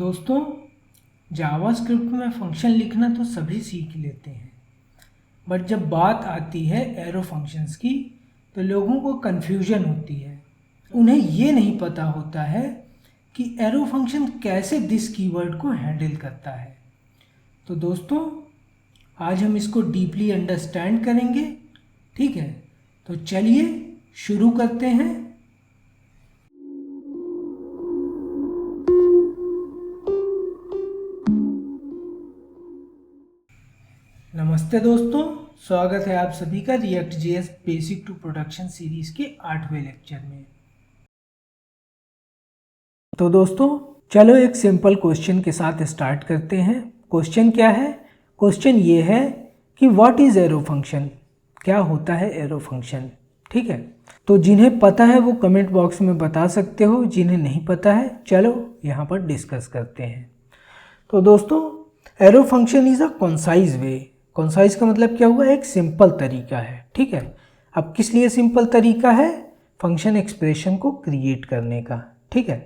दोस्तों, जावास्क्रिप्ट में फंक्शन लिखना तो सभी सीख लेते हैं, बट जब बात आती है एरो फंक्शंस की तो लोगों को कन्फ्यूजन होती है। उन्हें ये नहीं पता होता है कि एरो फंक्शन कैसे दिस कीवर्ड को हैंडल करता है। तो दोस्तों, आज हम इसको डीपली अंडरस्टैंड करेंगे। ठीक है, तो चलिए शुरू करते हैं। नमस्ते दोस्तों, स्वागत है आप सभी का React JS basic to production series के 8वें लेक्चर में। तो दोस्तों, चलो एक सिंपल क्वेश्चन के साथ स्टार्ट करते हैं। क्वेश्चन क्या है? क्वेश्चन ये है कि व्हाट इज एरो फंक्शन, क्या होता है एरो फंक्शन। ठीक है, तो जिन्हें पता है वो कमेंट बॉक्स में बता सकते हो, जिन्हें नहीं पता है चलो यहाँ पर डिस्कस करते हैं। तो दोस्तों, arrow function is a concise way. Concise का मतलब क्या हुआ? एक सिंपल तरीका है। ठीक है, अब किस लिए सिंपल तरीका है? फंक्शन एक्सप्रेशन को क्रिएट करने का। ठीक है,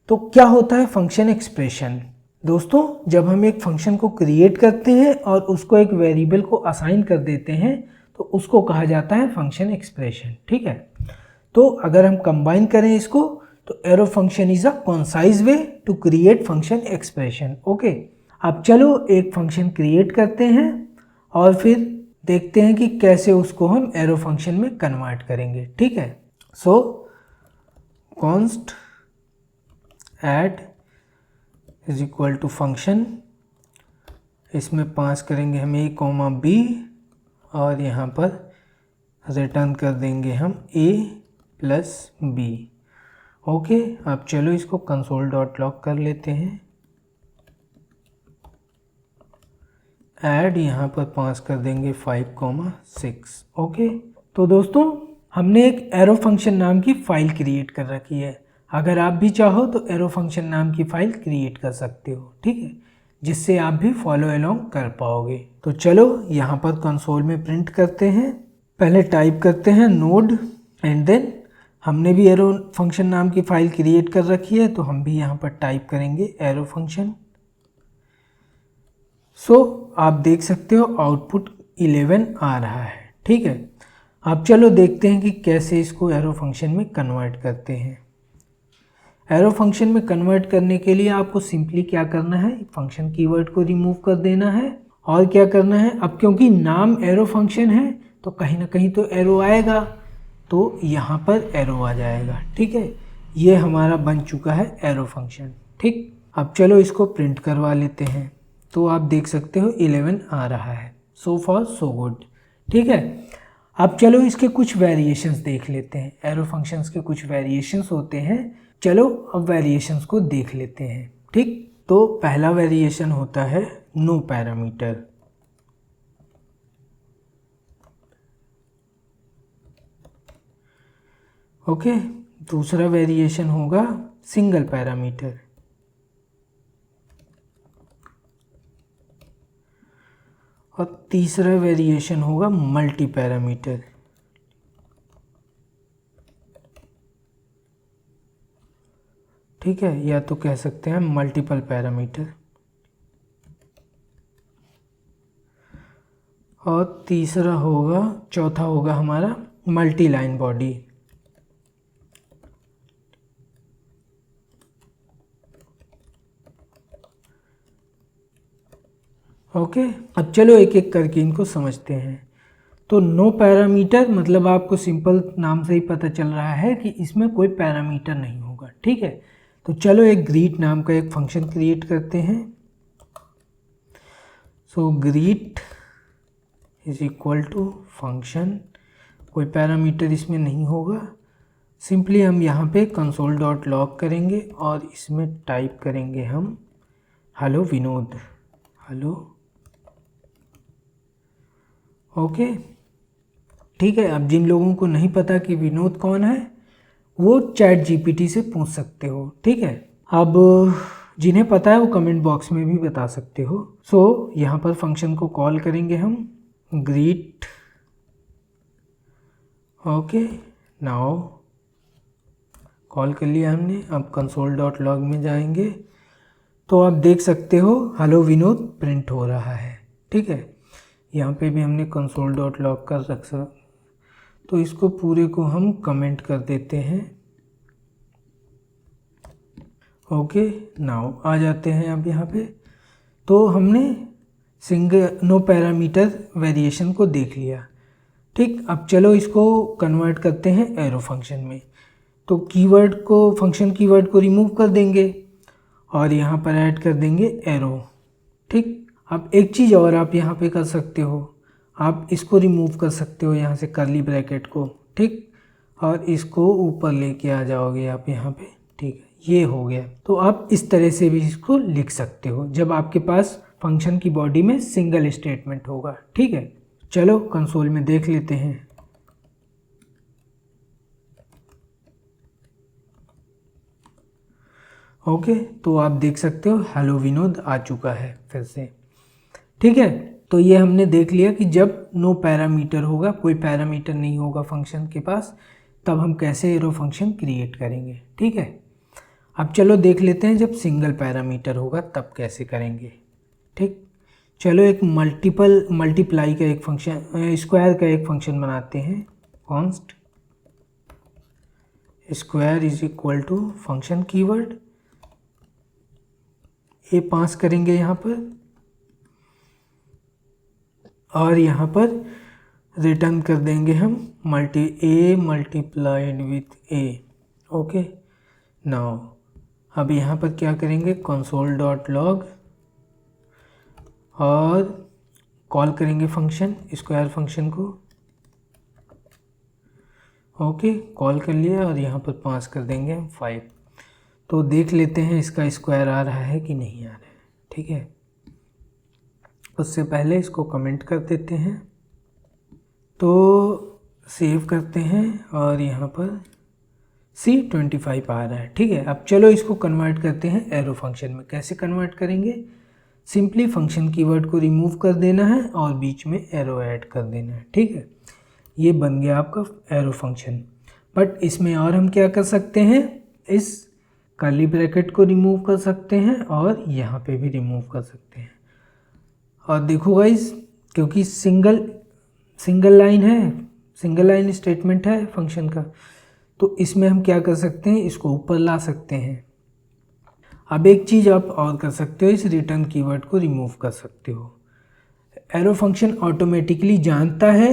तो क्या होता है फंक्शन एक्सप्रेशन? दोस्तों, जब हम एक फंक्शन को क्रिएट करते हैं और उसको एक वेरिएबल को असाइन कर देते हैं तो उसको कहा जाता है फंक्शन एक्सप्रेशन। ठीक है, तो अगर हम कंबाइन करें इसको तो arrow function is a concise way to create function expression. Okay, अब चलो एक फंक्शन क्रिएट करते हैं और फिर देखते हैं कि कैसे उसको हम एरो फंक्शन में कन्वर्ट करेंगे। ठीक है, so const add is equal to function, इसमें पास करेंगे हम a कॉमा b और यहाँ पर रिटर्न कर देंगे हम a प्लस b। ओके, अब चलो इसको कंसोल डॉट लॉग कर लेते हैं। ऐड यहाँ पर पास कर देंगे 5,6। ओके, तो दोस्तों हमने एक एरो फंक्शन नाम की फ़ाइल क्रिएट कर रखी है। अगर आप भी चाहो तो एरो फंक्शन नाम की फ़ाइल क्रिएट कर सकते हो। ठीक है, जिससे आप भी फॉलो अलोंग कर पाओगे। तो चलो यहाँ पर कंसोल में प्रिंट करते हैं। पहले टाइप करते हैं नोड एंड देन हमने भी एरो फंक्शन नाम की फ़ाइल क्रिएट कर रखी है तो हम भी यहाँ पर टाइप करेंगे एरो फंक्शन। सो आप देख सकते हो आउटपुट 11 आ रहा है। ठीक है, अब चलो देखते हैं कि कैसे इसको एरो फंक्शन में कन्वर्ट करते हैं। एरो फंक्शन में कन्वर्ट करने के लिए आपको सिंपली क्या करना है, फंक्शन कीवर्ड को रिमूव कर देना है और क्या करना है, अब क्योंकि नाम एरो फंक्शन है तो कहीं ना कहीं तो एरो आएगा, तो यहाँ पर एरो आ जाएगा। ठीक है, ये हमारा बन चुका है एरो फंक्शन। ठीक, अब चलो इसको प्रिंट करवा लेते हैं। तो आप देख सकते हो 11 आ रहा है। So for so good. ठीक है, अब चलो इसके कुछ वेरिएशंस देख लेते हैं। एरो फंक्शंस के कुछ वेरिएशंस होते हैं, चलो अब वेरिएशंस को देख लेते हैं। ठीक, तो पहला वेरिएशन होता है नो पैरामीटर। ओके, दूसरा वेरिएशन होगा सिंगल पैरामीटर। और तीसरा वेरिएशन होगा मल्टी पैरामीटर। ठीक है, या तो कह सकते हैं मल्टीपल पैरामीटर। और तीसरा होगा, चौथा होगा हमारा मल्टी लाइन बॉडी। ओके, अब चलो एक एक करके इनको समझते हैं। तो नो पैरामीटर मतलब आपको सिंपल नाम से ही पता चल रहा है कि इसमें कोई पैरामीटर नहीं होगा। ठीक है, तो चलो एक ग्रीट नाम का एक फंक्शन क्रिएट करते हैं। So greet is equal to function, कोई पैरामीटर इसमें नहीं होगा। सिंपली हम यहाँ पे कंसोल डॉट लॉग करेंगे और इसमें टाइप करेंगे हम हेलो विनोद। Hello, okay. ठीक है, अब जिन लोगों को नहीं पता कि विनोद कौन है वो चैट जीपीटी से पूछ सकते हो। ठीक है, अब जिन्हें पता है वो कमेंट बॉक्स में भी बता सकते हो। सो यहाँ पर फंक्शन को कॉल करेंगे हम ग्रीट। ओके, नाउ कॉल कर लिया हमने। अब कंसोल डॉट लॉग में जाएंगे तो आप देख सकते हो हेलो विनोद प्रिंट हो रहा है। ठीक है, यहाँ पे भी हमने console.log कर रखा, तो इसको पूरे को हम कमेंट कर देते हैं। ओके, नाउ आ जाते हैं अब यहाँ पे। तो हमने सिंगल नो पैरामीटर वेरिएशन को देख लिया। ठीक, अब चलो इसको कन्वर्ट करते हैं एरो फंक्शन में। तो कीवर्ड को, फंक्शन कीवर्ड को रिमूव कर देंगे और यहाँ पर ऐड कर देंगे एरो। ठीक, अब एक चीज़ और आप यहाँ पे कर सकते हो, आप इसको रिमूव कर सकते हो यहाँ से कर्ली ब्रैकेट को। ठीक, और इसको ऊपर लेके आ जाओगे आप यहाँ पे। ठीक है, ये हो गया। तो आप इस तरह से भी इसको लिख सकते हो जब आपके पास फंक्शन की बॉडी में सिंगल स्टेटमेंट होगा। ठीक है, चलो कंसोल में देख लेते हैं। ओके, तो आप देख सकते हो हेलो विनोद आ चुका है फिर से। ठीक है, तो ये हमने देख लिया कि जब नो पैरामीटर होगा, कोई पैरामीटर नहीं होगा फंक्शन के पास, तब हम कैसे एरो फंक्शन क्रिएट करेंगे। ठीक है, अब चलो देख लेते हैं जब सिंगल पैरामीटर होगा तब कैसे करेंगे। ठीक, चलो एक मल्टीप्लाई का एक फंक्शन, स्क्वायर का एक फंक्शन बनाते हैं। Const square is equal to function keyword, ये पास करेंगे यहाँ पर और यहाँ पर रिटर्न कर देंगे हम a multiplied with a. Okay, now अब यहाँ पर क्या करेंगे, console.log और कॉल करेंगे फंक्शन स्क्वायर फंक्शन को। ओके, कॉल कर लिया और यहाँ पर पास कर देंगे हम 5। तो देख लेते हैं इसका स्क्वायर आ रहा है कि नहीं आ रहा है। ठीक है, उससे पहले इसको कमेंट कर देते हैं। तो सेव करते हैं और यहाँ पर C25 आ रहा है। ठीक है, अब चलो इसको कन्वर्ट करते हैं एरो फंक्शन में। कैसे कन्वर्ट करेंगे, सिंपली फंक्शन कीवर्ड को रिमूव कर देना है और बीच में एरो ऐड कर देना है। ठीक है, ये बन गया आपका एरो फंक्शन। बट इसमें और हम क्या कर सकते हैं, इस कर्ली ब्रैकेट को रिमूव कर सकते हैं और यहाँ पे भी रिमूव कर सकते हैं। और देखो गाइस, क्योंकि सिंगल लाइन स्टेटमेंट है फंक्शन का, तो इसमें हम क्या कर सकते हैं, इसको ऊपर ला सकते हैं। अब एक चीज़ आप और कर सकते हो, इस रिटर्न कीवर्ड को रिमूव कर सकते हो। एरो फंक्शन ऑटोमेटिकली जानता है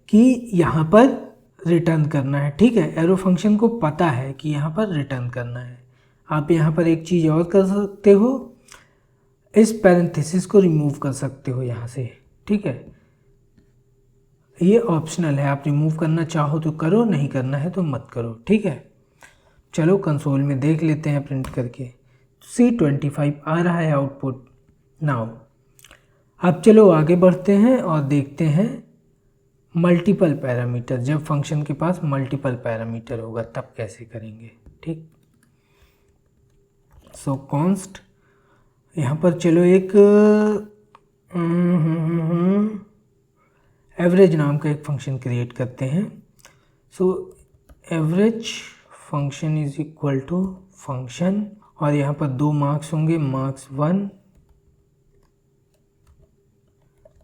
कि यहाँ पर रिटर्न करना है। ठीक है, एरो फंक्शन को पता है कि यहाँ पर रिटर्न करना है। आप यहाँ पर एक चीज़ और कर सकते हो, इस पैरेंथेसिस को रिमूव कर सकते हो यहाँ से। ठीक है, ये ऑप्शनल है, आप रिमूव करना चाहो तो करो, नहीं करना है तो मत करो। ठीक है, चलो कंसोल में देख लेते हैं प्रिंट करके। C25 आ रहा है आउटपुट। नाउ अब चलो आगे बढ़ते हैं और देखते हैं मल्टीपल पैरामीटर। जब फंक्शन के पास मल्टीपल पैरामीटर होगा तब कैसे करेंगे। ठीक, सो कॉन्स्ट यहाँ पर चलो एक एवरेज नाम का एक फंक्शन क्रिएट करते हैं। So average function is equal to function, और यहाँ पर 2 मार्क्स होंगे, मार्क्स 1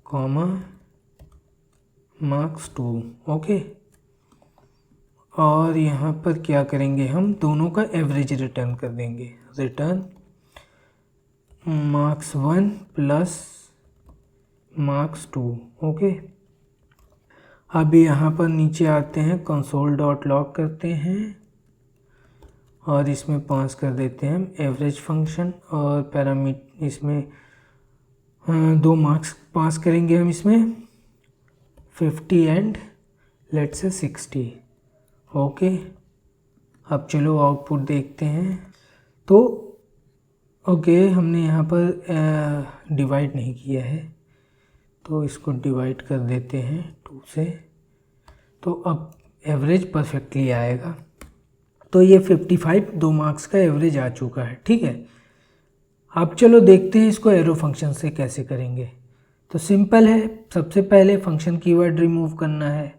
कॉमा मार्क्स 2। ओके, और यहाँ पर क्या करेंगे, हम दोनों का एवरेज रिटर्न कर देंगे। Return marks 1 plus marks 2। Okay, अब यहाँ पर नीचे आते हैं, console.log करते हैं और इसमें पास कर देते हैं हम एवरेज फंक्शन, और पैरामीटर इसमें 2 मार्क्स पास करेंगे हम इसमें 50 एंड लेट्स से 60। ओके, अब चलो आउटपुट देखते हैं। तो ओके, हमने यहाँ पर डिवाइड नहीं किया है, तो इसको डिवाइड कर देते हैं 2 से, तो अब एवरेज परफेक्टली आएगा। तो ये 55 2 मार्क्स का एवरेज आ चुका है। ठीक है, अब चलो देखते हैं इसको एरो फंक्शन से कैसे करेंगे। तो सिंपल है, सबसे पहले फंक्शन कीवर्ड रिमूव करना है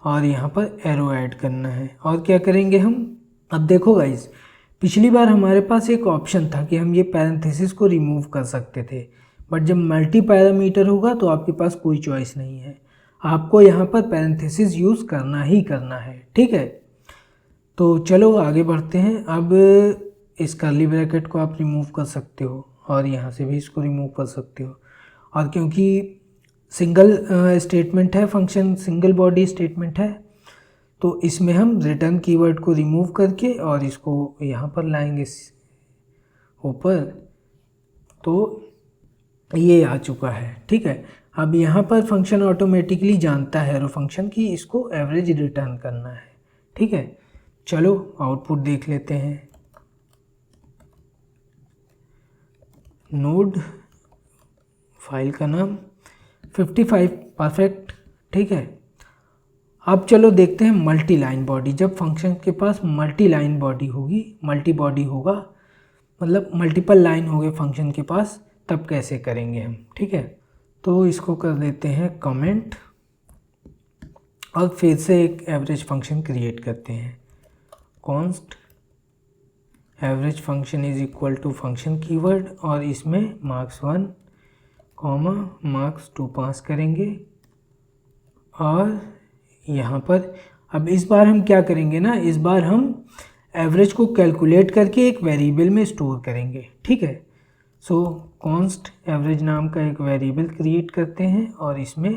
और यहाँ पर एरो ऐड करना है। और क्या करेंगे हम, अब देखो गाइस, पिछली बार हमारे पास एक ऑप्शन था कि हम ये पैरेंथेसिस को रिमूव कर सकते थे, बट जब मल्टी पैरामीटर होगा तो आपके पास कोई चॉइस नहीं है, आपको यहाँ पर पैरेंथेसिस यूज़ करना ही करना है। ठीक है, तो चलो आगे बढ़ते हैं। अब इस कर्ली ब्रैकेट को आप रिमूव कर सकते हो और यहाँ से भी इसको रिमूव कर सकते हो, और क्योंकि सिंगल स्टेटमेंट है, फंक्शन सिंगल बॉडी स्टेटमेंट है, तो इसमें हम रिटर्न कीवर्ड को रिमूव करके और इसको यहाँ पर लाएंगे ऊपर, तो ये आ चुका है। ठीक है, अब यहाँ पर फंक्शन ऑटोमेटिकली जानता है एरो फंक्शन कि इसको एवरेज रिटर्न करना है। ठीक है, चलो आउटपुट देख लेते हैं। नोड फाइल का नाम 55 परफेक्ट। ठीक है, अब चलो देखते हैं मल्टी लाइन बॉडी। जब फंक्शन के पास मल्टी लाइन बॉडी होगी, मल्टी बॉडी होगा, मतलब मल्टीपल लाइन होंगे फंक्शन के पास, तब कैसे करेंगे हम। ठीक है, तो इसको कर देते हैं कमेंट और फिर से एक एवरेज फंक्शन क्रिएट करते हैं। Const average function is equal to function keyword और इसमें marks1 कॉमा marks2 पास करेंगे। और यहाँ पर अब इस बार हम क्या करेंगे ना, इस बार हम एवरेज को कैलकुलेट करके एक वेरिएबल में स्टोर करेंगे। ठीक है, सो कॉन्स्ट एवरेज नाम का एक वेरिएबल क्रिएट करते हैं और इसमें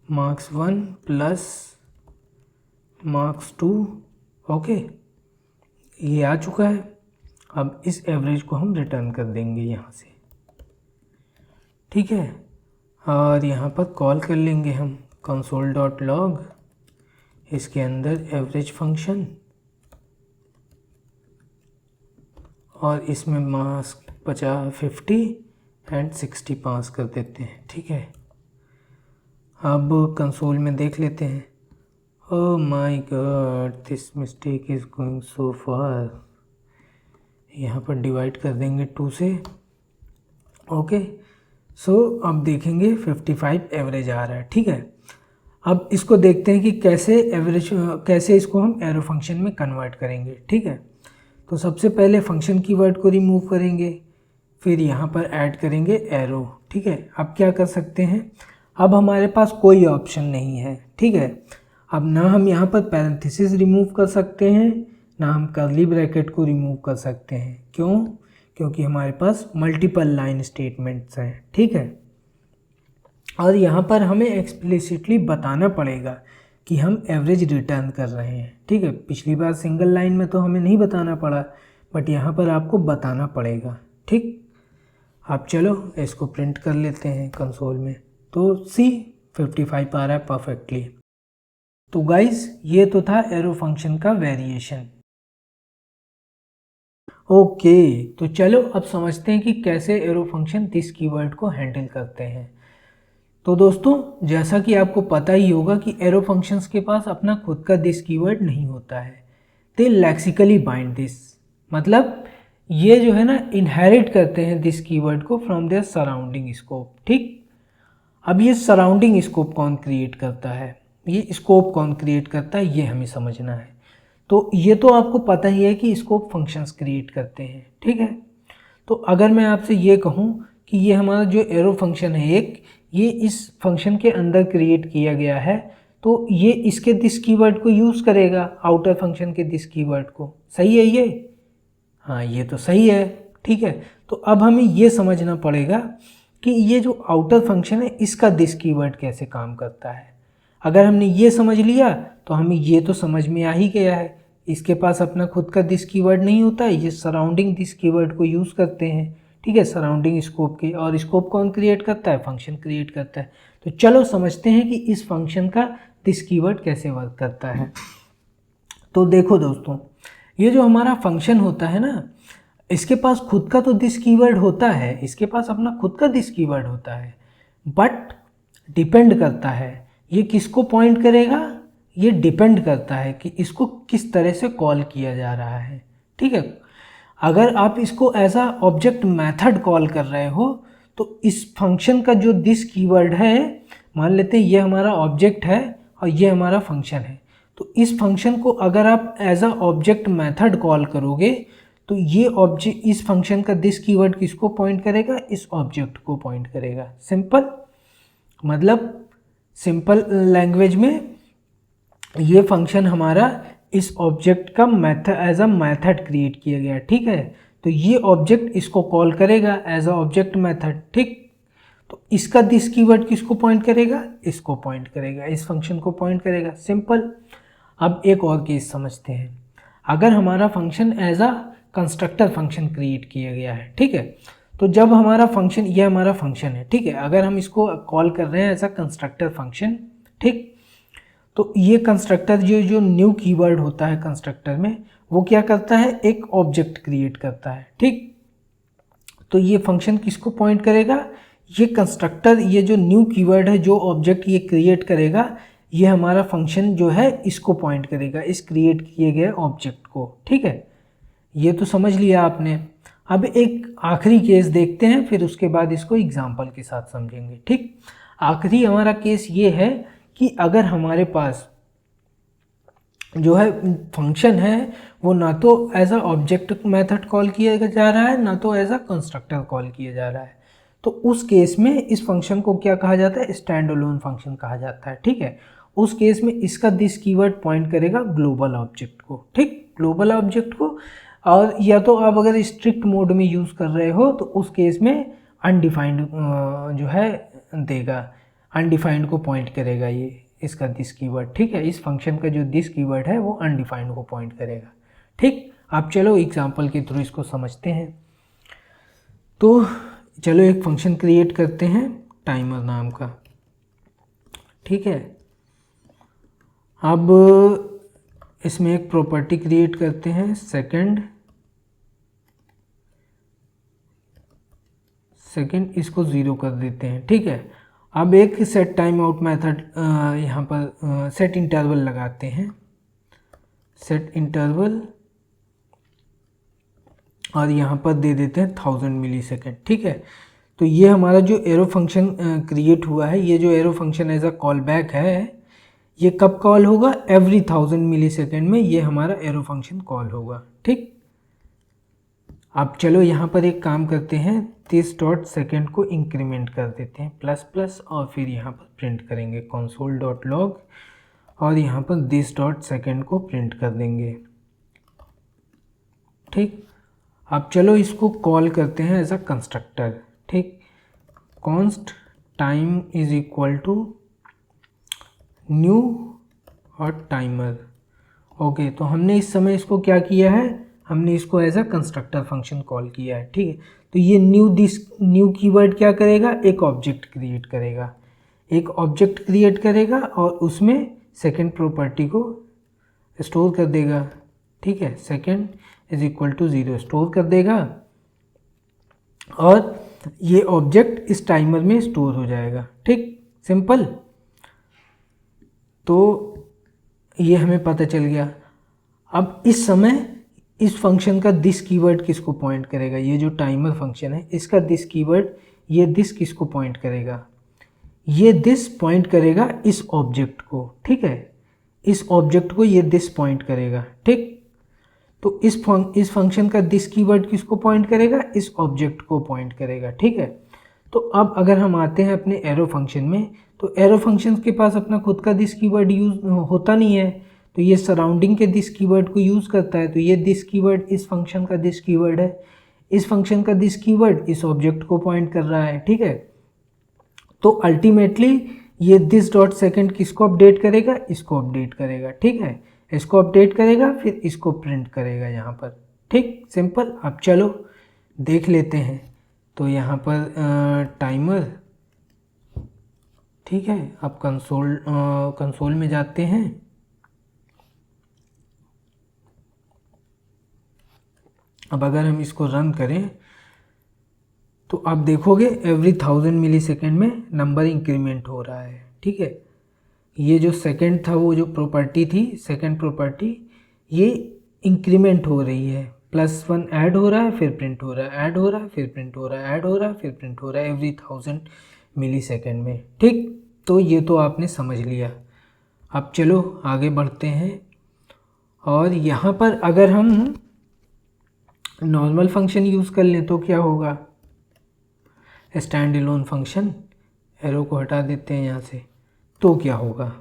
marks1 प्लस marks2, ओके, ये आ चुका है। अब इस एवरेज को हम रिटर्न कर देंगे यहाँ से। ठीक है, और यहाँ पर कॉल कर लेंगे हम console.log, इसके अंदर एवरेज फंक्शन और इसमें मार्क्स 50 एंड 60 पास कर देते हैं। ठीक है, अब कंसोल में देख लेते हैं। Oh my god, this mistake is going so far. यहाँ पर डिवाइड कर देंगे 2 से। ओके, सो अब देखेंगे 55 एवरेज आ रहा है। ठीक है, अब इसको देखते हैं कि कैसे इसको हम एरो फंक्शन में कन्वर्ट करेंगे। ठीक है, तो सबसे पहले फंक्शन कीवर्ड को रिमूव करेंगे, फिर यहाँ पर ऐड करेंगे एरो। ठीक है, अब क्या कर सकते हैं, अब हमारे पास कोई ऑप्शन नहीं है। ठीक है, अब ना हम यहाँ पर पैरेंथेसिस रिमूव कर सकते हैं, ना हम कर्ली ब्रैकेट को रिमूव कर सकते हैं। क्यों? क्योंकि हमारे पास मल्टीपल लाइन स्टेटमेंट्स हैं। ठीक है, और यहाँ पर हमें एक्सप्लिसिटली बताना पड़ेगा कि हम एवरेज रिटर्न कर रहे हैं। ठीक है, पिछली बार सिंगल लाइन में तो हमें नहीं बताना पड़ा, बट यहाँ पर आपको बताना पड़ेगा। ठीक, अब चलो इसको प्रिंट कर लेते हैं कंसोल में। तो सी 55 आ रहा है परफेक्टली। तो गाइस, ये तो था एरो फंक्शन का वेरिएशन। ओके, तो चलो अब समझते हैं कि कैसे एरो फंक्शन दिस कीवर्ड को हैंडल करते हैं। तो दोस्तों, जैसा कि आपको पता ही होगा कि एरो फंक्शंस के पास अपना खुद का दिस कीवर्ड नहीं होता है। दे लेक्सिकली बाइंड दिस, मतलब ये जो है ना इनहेरिट करते हैं दिस कीवर्ड को फ्रॉम देयर सराउंडिंग स्कोप। ठीक, अब ये सराउंडिंग स्कोप कौन क्रिएट करता है, ये स्कोप कौन क्रिएट करता है, ये हमें समझना है। तो ये तो आपको पता ही है कि स्कोप फंक्शंस क्रिएट करते हैं। ठीक है, तो अगर मैं आपसे ये कहूँ कि ये हमारा जो एरो फंक्शन है एक, ये इस फंक्शन के अंदर क्रिएट किया गया है, तो ये इसके दिस कीवर्ड को यूज़ करेगा, आउटर फंक्शन के दिस कीवर्ड को। सही है ये? हाँ, ये तो सही है। ठीक है, तो अब हमें ये समझना पड़ेगा कि ये जो आउटर फंक्शन है इसका दिस कीवर्ड कैसे काम करता है। अगर हमने ये समझ लिया तो हमें ये तो समझ में आ ही गया है, इसके पास अपना खुद का दिस कीवर्ड नहीं होता है, ये सराउंडिंग दिस कीवर्ड को यूज़ करते हैं। ठीक है, सराउंडिंग स्कोप के, और स्कोप कौन क्रिएट करता है, फंक्शन क्रिएट करता है। तो चलो समझते हैं कि इस फंक्शन का दिस कीवर्ड कैसे वर्क करता है। तो देखो दोस्तों, ये जो हमारा फंक्शन होता है ना, इसके पास खुद का तो दिस कीवर्ड होता है, इसके पास अपना खुद का दिस कीवर्ड होता है, बट डिपेंड करता है ये किसको पॉइंट करेगा, ये डिपेंड करता है कि इसको किस तरह से कॉल किया जा रहा है। ठीक है, अगर आप इसको as a object method call कर रहे हो तो इस फंक्शन का जो दिस कीवर्ड है, मान लेते हैं ये हमारा ऑब्जेक्ट है और ये हमारा फंक्शन है, तो इस फंक्शन को अगर आप as a object method call करोगे तो ये ऑब्जेक्ट, इस फंक्शन का दिस कीवर्ड किसको पॉइंट करेगा, इस ऑब्जेक्ट को पॉइंट करेगा। सिंपल, मतलब सिंपल लैंग्वेज में ये फंक्शन हमारा इस ऑब्जेक्ट का method as a method create किया गया, ठीक है। तो ये ऑब्जेक्ट इसको कॉल करेगा एज अ ऑब्जेक्ट मेथड, ठीक। तो इसका दिस कीवर्ड किसको पॉइंट करेगा, इसको पॉइंट करेगा, इस फंक्शन को पॉइंट करेगा। सिंपल। अब एक और केस समझते हैं। अगर हमारा function as a constructor function create किया गया है, ठीक है। तो जब हमारा फंक्शन, ये हमारा फंक्शन है, ठीक है, अगर हम इसको कॉल कर रहे हैं एज अ कंस्ट्रक्टर फंक्शन, ठीक, तो ये कंस्ट्रक्टर जो न्यू कीवर्ड होता है कंस्ट्रक्टर में, वो क्या करता है, एक ऑब्जेक्ट क्रिएट करता है, ठीक। तो ये फंक्शन किसको पॉइंट करेगा, ये कंस्ट्रक्टर, ये जो न्यू कीवर्ड है, जो ऑब्जेक्ट ये क्रिएट करेगा, ये हमारा फंक्शन जो है इसको पॉइंट करेगा, इस क्रिएट किए गए ऑब्जेक्ट को, ठीक है। ये तो समझ लिया आपने। अब एक आखिरी केस देखते हैं, फिर उसके बाद इसको एग्जाम्पल के साथ समझेंगे, ठीक। आखिरी हमारा केस ये है कि अगर हमारे पास जो है फंक्शन है वो ना तो as a object method call किया जा रहा है, ना तो एज अ कंस्ट्रक्टर कॉल किया जा रहा है, तो उस केस में इस फंक्शन को क्या कहा जाता है, स्टैंड अलोन फंक्शन कहा जाता है, ठीक है। उस केस में इसका दिस कीवर्ड पॉइंट करेगा ग्लोबल ऑब्जेक्ट को, ठीक, ग्लोबल ऑब्जेक्ट को। और या तो आप अगर स्ट्रिक्ट मोड में यूज़ कर रहे हो तो उस केस में अनडिफाइंड जो है देगा, अनडिफाइंड को पॉइंट करेगा ये इसका दिस कीवर्ड, ठीक है। इस फंक्शन का जो दिस कीवर्ड है वो अनडिफाइंड को पॉइंट करेगा, ठीक। आप चलो एग्जांपल के थ्रू इसको समझते हैं। तो चलो एक फंक्शन क्रिएट करते हैं टाइमर नाम का, ठीक है। अब इसमें एक प्रॉपर्टी क्रिएट करते हैं, सेकंड, इसको 0 कर देते हैं, ठीक है। अब एक सेट टाइम आउट मेथड यहाँ पर सेट इंटरवल लगाते हैं, सेट इंटरवल, और यहाँ पर दे देते हैं 1000 मिली सेकेंड, ठीक है। तो ये हमारा जो एरो फंक्शन क्रिएट हुआ है, ये जो arrow function as a callback है, ये कब कॉल होगा, एवरी 1000 मिली सेकेंड में ये हमारा एरो फंक्शन कॉल होगा, ठीक। अब चलो यहाँ पर एक काम करते हैं, 30 डॉट सेकेंड को इंक्रीमेंट कर देते हैं प्लस प्लस, और फिर यहाँ पर प्रिंट करेंगे console डॉट लॉग, और यहाँ पर 30 डॉट सेकेंड को प्रिंट कर देंगे, ठीक। अब चलो इसको कॉल करते हैं एज अ कंस्ट्रक्टर, ठीक। Const time is equal to new और टाइमर, ओके। तो हमने इस समय इसको क्या किया है, हमने इसको as a constructor function call किया है, ठीक है। तो ये न्यू कीवर्ड क्या करेगा, एक ऑब्जेक्ट क्रिएट करेगा, एक ऑब्जेक्ट क्रिएट करेगा और उसमें सेकंड प्रॉपर्टी को स्टोर कर देगा, ठीक है। Second is equal to 0 store कर देगा, और ये ऑब्जेक्ट इस टाइमर में स्टोर हो जाएगा, ठीक, सिंपल। तो ये हमें पता चल गया। अब इस समय इस फंक्शन का दिस कीवर्ड किसको पॉइंट करेगा, ये जो टाइमर फंक्शन है इसका दिस कीवर्ड, ये दिस किसको पॉइंट करेगा, ये दिस पॉइंट करेगा इस ऑब्जेक्ट को, ठीक है। इस ऑब्जेक्ट को ये दिस पॉइंट करेगा, ठीक। तो इस फंक्शन का दिस कीवर्ड किसको पॉइंट करेगा, इस ऑब्जेक्ट को पॉइंट करेगा, ठीक है। तो अब अगर हम आते हैं अपने एरो फंक्शन में, तो एरो फंक्शन के पास अपना खुद का दिस कीवर्ड यूज होता नहीं है, तो ये सराउंडिंग के दिस कीवर्ड को यूज़ करता है। तो ये दिस कीवर्ड इस फंक्शन का दिस कीवर्ड है, इस फंक्शन का दिस कीवर्ड इस ऑब्जेक्ट को पॉइंट कर रहा है, ठीक है। तो अल्टीमेटली ये दिस डॉट सेकेंड किसको अपडेट करेगा, इसको अपडेट करेगा, ठीक है। इसको अपडेट करेगा, फिर इसको प्रिंट करेगा यहाँ पर, ठीक, सिंपल। अब चलो देख लेते हैं। तो यहाँ पर टाइमर, ठीक है। अब कंसोल में जाते हैं, अब अगर हम इसको रन करें तो आप देखोगे एवरी 1000 मिली सेकेंड में नंबर इंक्रीमेंट हो रहा है, ठीक है। ये जो सेकंड था, वो जो प्रॉपर्टी थी, सेकंड प्रॉपर्टी, ये इंक्रीमेंट हो रही है, +1 ऐड हो रहा है, फिर प्रिंट हो रहा है, ऐड हो रहा है, फिर प्रिंट हो रहा है, ऐड हो रहा है, फिर प्रिंट हो रहा है एवरी 1000 मिली सेकेंड में, ठीक। तो ये तो आपने समझ लिया। अब चलो आगे बढ़ते हैं, और यहाँ पर अगर हम नॉर्मल फंक्शन यूज़ कर लें तो क्या होगा, स्टैंड एलोन फंक्शन, एरो को हटा देते हैं यहाँ से, तो क्या होगा,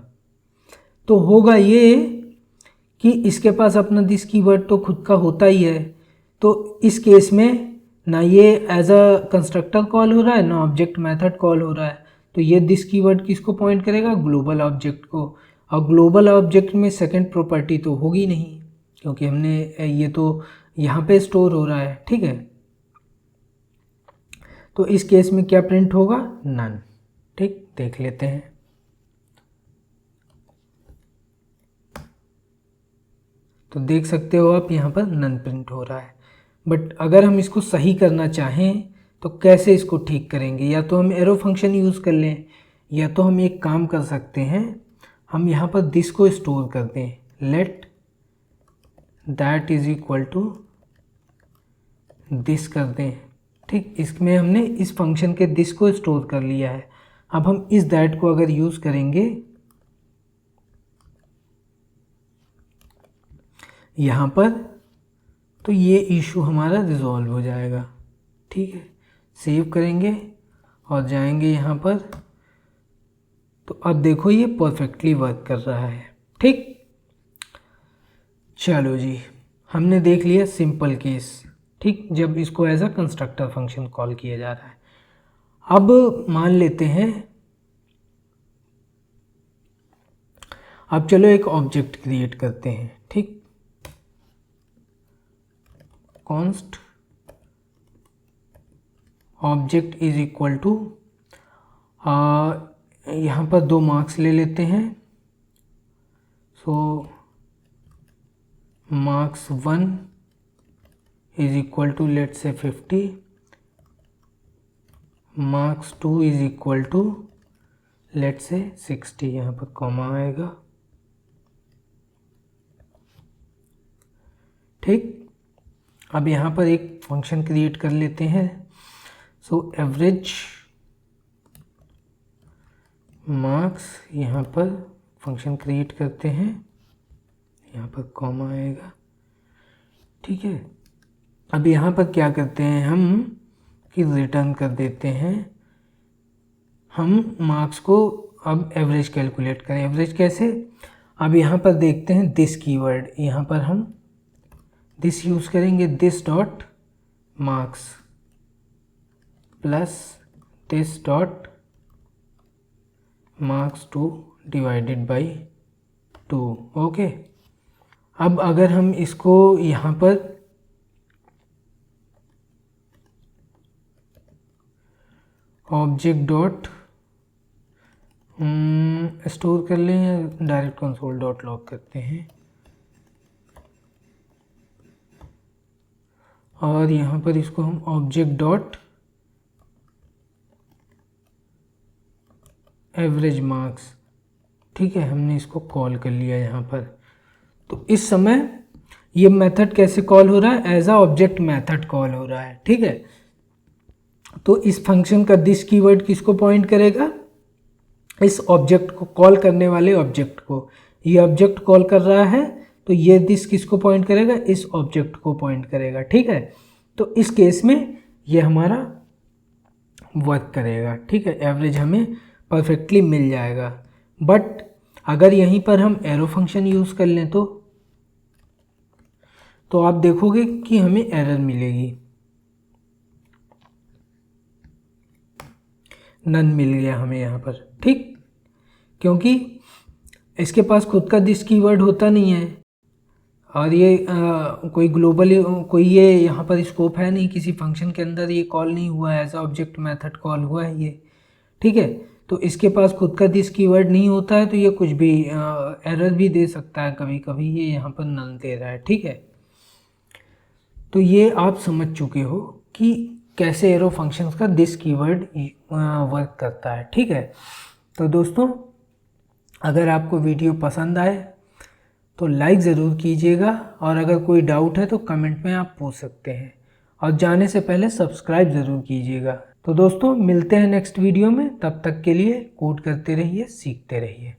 तो होगा ये कि इसके पास अपना दिस कीवर्ड तो खुद का होता ही है, तो इस केस में ना ये एज अ कंस्ट्रक्टर कॉल हो रहा है ना ऑब्जेक्ट मेथड कॉल हो रहा है, तो ये दिस कीवर्ड किसको पॉइंट करेगा, ग्लोबल ऑब्जेक्ट को, और ग्लोबल ऑब्जेक्ट में सेकंड प्रॉपर्टी तो होगी नहीं क्योंकि हमने ये तो यहाँ पे स्टोर हो रहा है, ठीक है। तो इस केस में क्या प्रिंट होगा, नन, ठीक, देख लेते हैं। तो देख सकते हो आप यहाँ पर नन प्रिंट हो रहा है, बट अगर हम इसको सही करना चाहें तो कैसे इसको ठीक करेंगे, या तो हम एरो फंक्शन यूज़ कर लें, या तो हम एक काम कर सकते हैं, हम यहाँ पर दिस को स्टोर कर दें, let that is equal to this कर दें, ठीक, इसमें हमने इस फंक्शन के दिस को स्टोर कर लिया है। अब हम इस दैट को अगर यूज़ करेंगे यहाँ पर, तो ये इशू हमारा रिजॉल्व हो जाएगा, ठीक है। सेव करेंगे और जाएंगे यहाँ पर, तो अब देखो ये परफेक्टली वर्क कर रहा है, ठीक। चलो जी, हमने देख लिया सिंपल केस, ठीक, जब इसको as a constructor function call किया जा रहा है। अब मान लेते हैं, अब चलो एक ऑब्जेक्ट क्रिएट करते हैं, ठीक, const object is equal to, यहाँ पर 2 मार्क्स ले लेते हैं, so marks 1 is equal to let say 50, marks 2 is equal to let say 60, यहाँ पर कॉमा आएगा, ठीक। अब यहाँ पर एक फंक्शन क्रिएट कर लेते हैं, सो एवरेज मार्क्स, यहाँ पर फंक्शन क्रिएट करते हैं, यहाँ पर कॉमा आएगा, ठीक है। अब यहाँ पर क्या करते हैं हम कि रिटर्न कर देते हैं, हम मार्क्स को अब एवरेज कैलकुलेट करें, एवरेज कैसे, अब यहाँ पर देखते हैं दिस कीवर्ड, यहाँ पर हम दिस यूज़ करेंगे, this dot marks plus this dot marks 2 divided by 2, okay. अब अगर हम इसको यहाँ पर ऑब्जेक्ट डॉट स्टोर कर लें या डायरेक्ट कंसोल डॉट लॉग करते हैं, और यहाँ पर इसको हम ऑब्जेक्ट डॉट एवरेज मार्क्स, ठीक है, हमने इसको कॉल कर लिया यहाँ पर। तो इस समय ये मेथड कैसे कॉल हो रहा है, as a object method call हो रहा है, ठीक है। तो इस फंक्शन का दिस कीवर्ड किसको पॉइंट करेगा, इस ऑब्जेक्ट को, कॉल करने वाले ऑब्जेक्ट को, ये ऑब्जेक्ट कॉल कर रहा है तो ये दिस किसको पॉइंट करेगा, इस ऑब्जेक्ट को पॉइंट करेगा, ठीक है। तो इस केस में ये हमारा वर्क करेगा, ठीक है, एवरेज हमें परफेक्टली मिल जाएगा। बट अगर यहीं पर हम एरो फंक्शन यूज़ कर लें तो आप देखोगे कि हमें एरर मिलेगी, नन मिल गया हमें यहाँ पर, ठीक, क्योंकि इसके पास खुद का दिस कीवर्ड होता नहीं है, और ये कोई ग्लोबल, कोई ये यहाँ पर स्कोप है नहीं, किसी फंक्शन के अंदर ये कॉल नहीं हुआ है, एज ऑब्जेक्ट मेथड कॉल हुआ है ये, ठीक है। तो इसके पास खुद का दिस कीवर्ड नहीं होता है, तो ये कुछ भी एरर भी दे सकता है कभी कभी, ये यहाँ पर नल दे रहा है, ठीक है। तो ये आप समझ चुके हो कि कैसे एरो फंक्शंस का दिस कीवर्ड वर्क करता है, ठीक है। तो दोस्तों, अगर आपको वीडियो पसंद आए तो लाइक ज़रूर कीजिएगा, और अगर कोई डाउट है तो कमेंट में आप पूछ सकते हैं, और जाने से पहले सब्सक्राइब ज़रूर कीजिएगा। तो दोस्तों, मिलते हैं नेक्स्ट वीडियो में, तब तक के लिए कोड करते रहिए, सीखते रहिए।